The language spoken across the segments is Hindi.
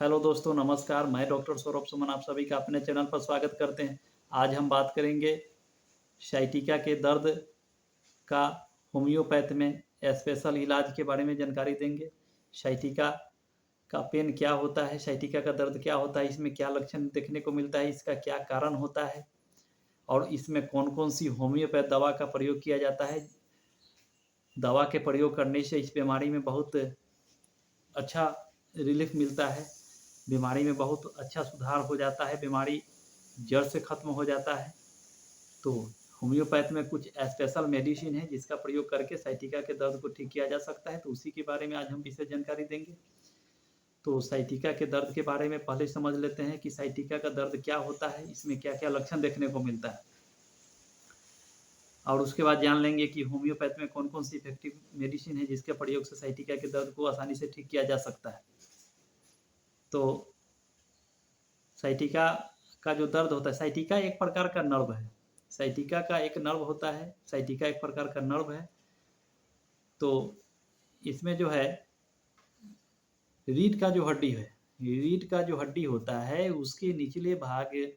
हेलो दोस्तों, नमस्कार। मैं डॉक्टर सौरभ सुमन आप सभी का अपने चैनल पर स्वागत करते हैं। आज हम बात करेंगे साइटिका के दर्द का होम्योपैथ में स्पेशल इलाज के बारे में जानकारी देंगे। साइटिका का पेन क्या होता है, साइटिका का दर्द क्या होता है, इसमें क्या लक्षण देखने को मिलता है, इसका क्या कारण होता है और इसमें कौन-कौन सी होम्योपैथ दवा का प्रयोग किया जाता है। दवा के प्रयोग करने से इस बीमारी में बहुत अच्छा रिलीफ मिलता है, बीमारी में बहुत अच्छा सुधार हो जाता है, बीमारी जड़ से खत्म हो जाता है। तो होम्योपैथ में कुछ स्पेशल मेडिसिन है जिसका प्रयोग करके साइटिका के दर्द को ठीक किया जा सकता है, तो उसी के बारे में आज हम विशेष जानकारी देंगे। तो साइटिका के दर्द के बारे में पहले समझ लेते हैं कि साइटिका का दर्द क्या होता है, इसमें क्या-क्या लक्षण देखने को मिलता है और उसके बाद जान लेंगे कि होम्योपैथ में कौन-कौन सी इफेक्टिव मेडिसिन है जिसके प्रयोग से साइटिका के दर्द को आसानी से ठीक किया जा सकता है। तो साइटिका का जो दर्द होता है, साइटिका एक प्रकार का नर्व है। साइटिका का एक नर्व होता है, साइटिका एक प्रकार का नर्व है। तो इसमें जो है रीढ़ का जो हड्डी है, रीढ़ का जो हड्डी होता है उसके निचले भाग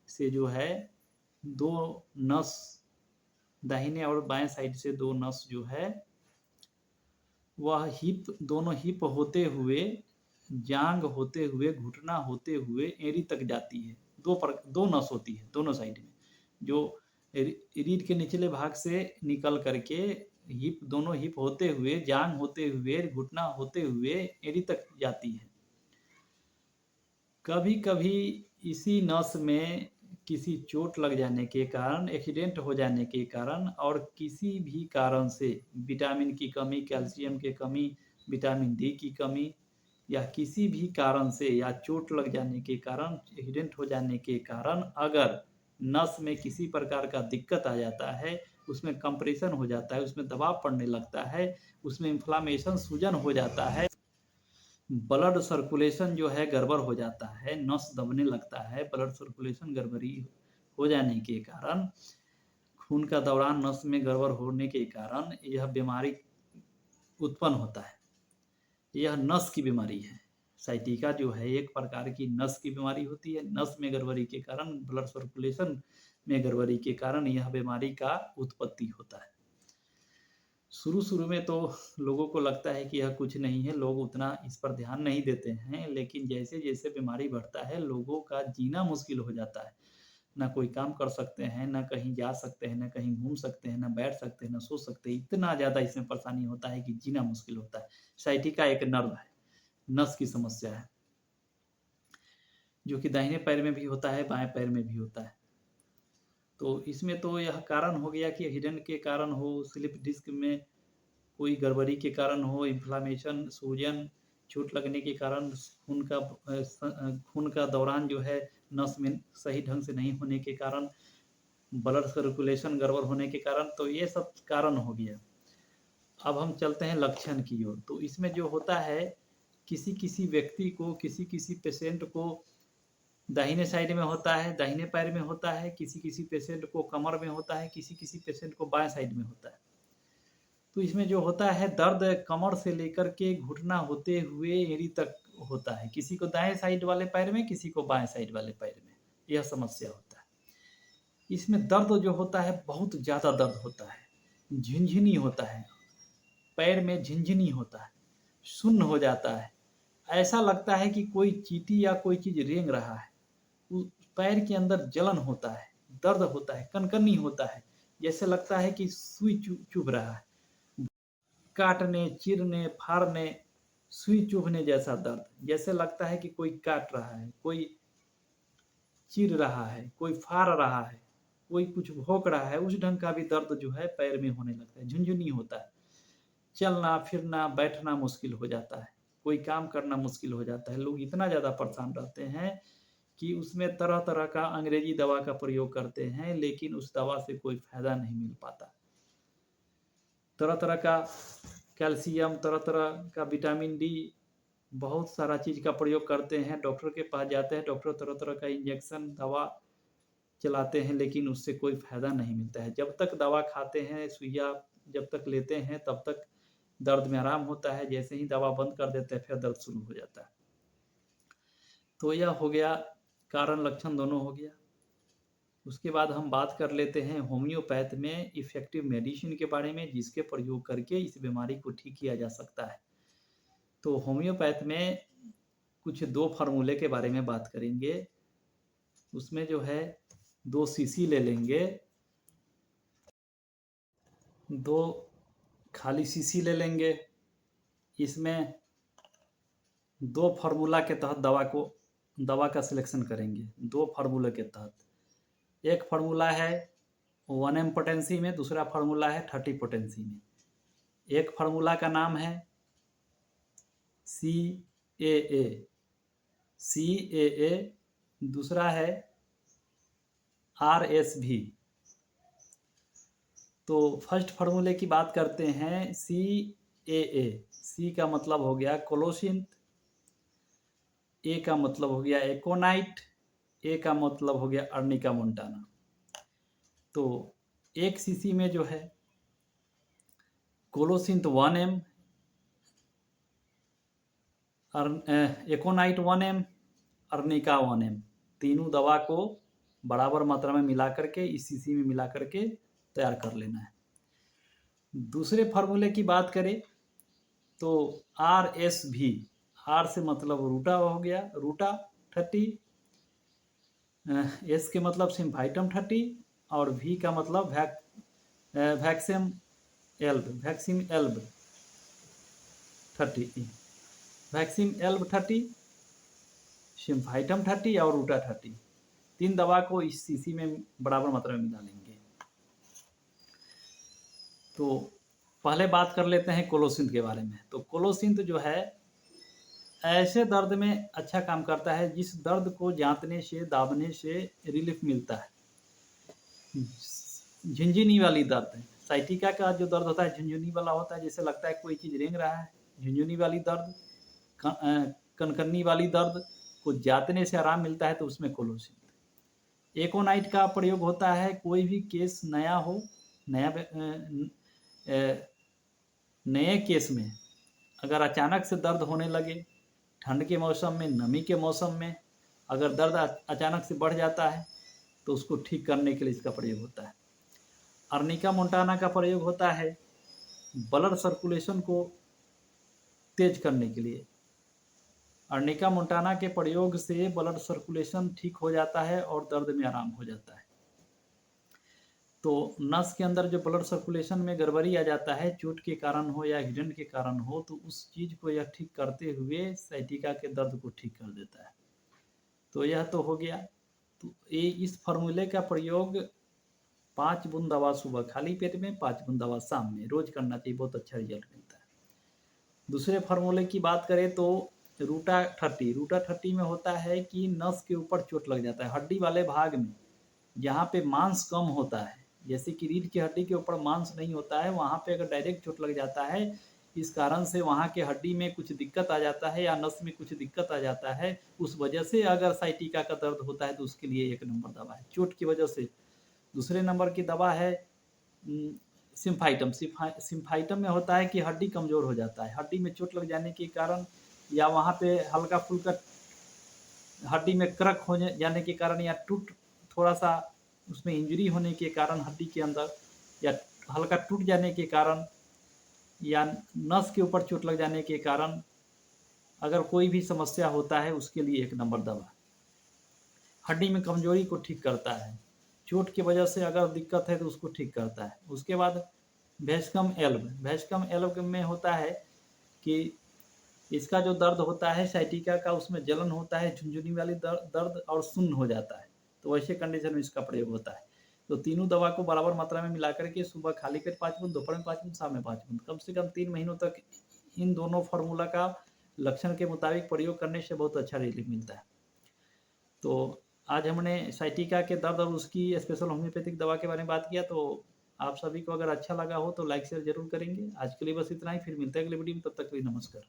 से जो है 2 नस, दाहिने और बाएं साइड से 2 नस जो है वह दोनों हिप होते हुए, जांघ होते हुए, घुटना होते हुए एड़ी तक जाती है। 2 नस होती है दोनों साइड में, जो रीढ़ के निचले भाग से निकल करके दोनों हिप होते हुए, जांघ होते हुए, घुटना होते हुए एड़ी तक जाती है। कभी-कभी इसी नस में किसी चोट लग जाने के कारण, एक्सीडेंट हो जाने के कारण और किसी भी कारण से विटामिन की कमी, कैल्शियम की कमी, विटामिन डी की कमी या किसी भी कारण से या चोट लग जाने के कारण, एक्सीडेंट हो जाने के कारण अगर नस में किसी प्रकार का दिक्कत आ जाता है, उसमें कंप्रेशन हो जाता है, उसमें दबाव पड़ने लगता है, उसमें इन्फ्लेमेशन, सूजन हो जाता है, ब्लड सर्कुलेशन जो है गड़बड़ हो जाता है, नस दबने लगता है, ब्लड सर्कुलेशन गड़बड़ी हो जाने के कारण, खून का दौरान नस में गड़बड़ होने के कारण यह बीमारी उत्पन्न होता है। यह नस की बीमारी है। साइटिका जो है एक प्रकार की नस की बीमारी होती है। नस में गड़बड़ी के कारण, ब्लड सर्कुलेशन में गड़बड़ी के कारण यह बीमारी का उत्पत्ति होता है। शुरू-शुरू में तो लोगों को लगता है कि यह कुछ नहीं है, लोग उतना इस पर ध्यान नहीं देते हैं, लेकिन जैसे-जैसे बीमारी बढ़ता है, लोगों का जीना मुश्किल हो जाता है। ना कोई काम कर सकते हैं, ना कहीं जा सकते हैं, ना कहीं घूम सकते हैं, ना बैठ सकते हैं, ना सो सकते हैं। इतना ज़्यादा इसमें परेशानी होता है कि जीना मुश्किल होता है। साइटिका एक नर्व है, नस की समस्या है, जो कि दाहिने पैर में भी होता है, बाएँ पैर में भी होता है। तो इसमें तो यह कारण हो गया कि एक्सीडेंट के कारण हो, स्लिप डिस्क में कोई गड़बड़ी के कारण हो, इन्फ्लेमेशन, सूजन, चोट लगने के कारण खून का दौरान जो है नस में सही ढंग से नहीं होने के कारण, ब्लड सर्कुलेशन गड़बड़ होने के कारण, तो ये सब कारण हो गया। अब हम चलते हैं लक्षण की ओर। तो इसमें जो होता है, किसी-किसी व्यक्ति को, किसी-किसी पेशेंट को दाहिने साइड में होता है, दाहिने पैर में होता है, किसी-किसी पेशेंट को कमर में होता है, किसी-किसी पेशेंट को बाएँ साइड में होता है। तो इसमें जो होता है दर्द कमर से लेकर के घुटना होते हुए एड़ी तक होता है। किसी को दाएँ साइड वाले पैर में, किसी को बाएँ साइड वाले पैर में, यह समस्या होता है। इसमें दर्द जो होता है बहुत ज़्यादा दर्द होता है, झिनझिनी होता है, पैर में झिनझिनी होता है, सुन्न हो जाता है। ऐसा लगता है कि कोई चींटी या कोई चीज़ रेंग रहा है। उ पैर के अंदर जलन होता है, दर्द होता है, कनकनी होता है, जैसे लगता है कि सुई चुभ रहा है। काटने, चीरने, फाड़ने, सुई चुभने जैसा दर्द, जैसे लगता है कि कोई काट रहा है, कोई चीर रहा है, कोई फाड़ रहा है, कोई कुछ भोंक रहा है, उस ढंग का भी दर्द जो है पैर में होने लगता है, झुनझुनी होता है। चलना-फिरना, बैठना मुश्किल हो जाता है, कोई काम करना मुश्किल हो जाता है। लोग इतना ज़्यादा परेशान रहते हैं कि उसमें तरह-तरह का अंग्रेजी दवा का प्रयोग करते हैं, लेकिन उस दवा से कोई फ़ायदा नहीं मिल पाता। तरह-तरह का कैल्शियम, तरह-तरह का विटामिन डी, बहुत सारा चीज़ का प्रयोग करते हैं, डॉक्टर के पास जाते हैं, डॉक्टर तरह-तरह का इंजेक्शन, दवा चलाते हैं, लेकिन उससे कोई फ़ायदा नहीं मिलता है। जब तक दवा खाते हैं, सुइया जब तक लेते हैं, तब तक दर्द में आराम होता है, जैसे ही दवा बंद कर देते हैं, फिर दर्द शुरू हो जाता है। तो यह हो गया कारण लक्षण दोनों हो गया। उसके बाद हम बात कर लेते हैं होम्योपैथ में इफ़ेक्टिव मेडिसिन के बारे में, जिसके प्रयोग करके इस बीमारी को ठीक किया जा सकता है। तो होम्योपैथ में कुछ 2 फ़ॉर्मूले के बारे में बात करेंगे। उसमें जो है 2 शीशी ले लेंगे, 2 खाली शीशी ले लेंगे। इसमें 2 फ़ॉर्मूला के तहत दवा का सिलेक्शन करेंगे। 2 फ़ॉर्मूले के तहत एक फ़ॉर्मूला है 1 एम पोटेंसी में, दूसरा फ़ॉर्मूला है 30 पोटेंसी में। एक फ़ॉर्मूला का नाम है CAA, CAA, दूसरा है RSV। तो फर्स्ट फार्मूले की बात करते हैं CAA। C का मतलब हो गया कोलोसिंथ, A का मतलब हो गया एकोनाइट, A का मतलब हो गया अर्निका मोंटाना। तो एक सीसी में जो है colocynth 1 M, aconite 1 M, arnica 1 M, तीनों दवा को बराबर मात्रा में मिला करके इस सीसी में मिला करके तैयार कर लेना है। दूसरे फार्मूले की बात करें तो RSV, R से मतलब रूटा हो गया, रूटा 30, S के मतलब सिम्फाइटम 30 और V का मतलब वैक्सीम एल्ब 30, वैक्सीम एल्ब 30, सिम्फाइटम 30 और रूटा 30। 3 दवा को इस सीसी में बराबर मात्रा में मिला लेंगे। तो पहले बात कर लेते हैं कोलोसिंथ के बारे में। तो कोलोसिंथ जो है ऐसे दर्द में अच्छा काम करता है जिस दर्द को जांतने से, दाबने से रिलीफ मिलता है। झुनझुनी वाली दर्द है, साइटिका का जो दर्द होता है झुनझुनी वाला होता है, जैसे लगता है कोई चीज़ रेंग रहा है। झुनझुनी वाली दर्द, कनकन्नी वाली दर्द को जांतने से आराम मिलता है, तो उसमें कोलोसिंथ। एकोनाइट का प्रयोग होता है कोई भी केस नया हो, नए केस में अगर अचानक से दर्द होने लगे, ठंड के मौसम में, नमी के मौसम में अगर दर्द अचानक से बढ़ जाता है तो उसको ठीक करने के लिए इसका प्रयोग होता है। अर्निका मोंटाना का प्रयोग होता है ब्लड सर्कुलेशन को तेज करने के लिए। अर्निका मोंटाना के प्रयोग से ब्लड सर्कुलेशन ठीक हो जाता है और दर्द में आराम हो जाता है। तो नस के अंदर जो ब्लड सर्कुलेशन में गड़बड़ी आ जाता है, चोट के कारण हो या एक्सीडेंट के कारण हो, तो उस चीज़ को यह ठीक करते हुए साइटिका के दर्द को ठीक कर देता है। तो यह तो हो गया। तो ये इस फार्मूले का प्रयोग 5 बूंद दवा सुबह खाली पेट में, 5 बूंद दवा शाम में रोज करना चाहिए, बहुत अच्छा रिजल्ट मिलता है। दूसरे फार्मूले की बात करें तो रूटा 30 में होता है कि नस के ऊपर चोट लग जाता है, हड्डी वाले भाग में जहाँ पे मांस कम होता है, जैसे कि रीढ़ की हड्डी के ऊपर मांस नहीं होता है, वहाँ पे अगर डायरेक्ट चोट लग जाता है, इस कारण से वहाँ के हड्डी में कुछ दिक्कत आ जाता है या नस में कुछ दिक्कत आ जाता है, उस वजह से अगर साइटिका का दर्द होता है तो उसके लिए 1 नंबर दवा है, चोट की वजह से। दूसरे नंबर की दवा है सिम्फाइटम। सिम्फाइटम में होता है कि हड्डी कमज़ोर हो जाता है, हड्डी में चोट लग जाने के कारण या वहाँ पे हल्का फुल्का हड्डी में क्रक हो जाने के कारण या थोड़ा सा उसमें इंजरी होने के कारण हड्डी के अंदर, या हल्का टूट जाने के कारण, या नस के ऊपर चोट लग जाने के कारण अगर कोई भी समस्या होता है, उसके लिए 1 नंबर दवा। हड्डी में कमजोरी को ठीक करता है, चोट की वजह से अगर दिक्कत है तो उसको ठीक करता है। उसके बाद वैस्कम एल्ब में होता है कि इसका जो दर्द होता है साइटिका का, उसमें जलन होता है, झुनझुनी वाली दर्द और सुन्न हो जाता है, तो वैसे कंडीशन में इसका प्रयोग होता है। तो तीनों दवा को बराबर मात्रा में मिला करके सुबह खाली पेट 5 बूंद, दोपहर में 5 बूंद, शाम में 5 बूंद, कम से कम 3 महीनों तक इन दोनों फार्मूला का लक्षण के मुताबिक प्रयोग करने से बहुत अच्छा रिलीफ मिलता है। तो आज हमने साइटिका के दर्द और उसकी स्पेशल होम्योपैथिक दवा के बारे में बात किया। तो आप सभी को अगर अच्छा लगा हो तो लाइक शेयर जरूर करेंगे। आज के लिए बस इतना ही, फिर मिलते हैं अगले वीडियो में, तब तक के लिए नमस्कार।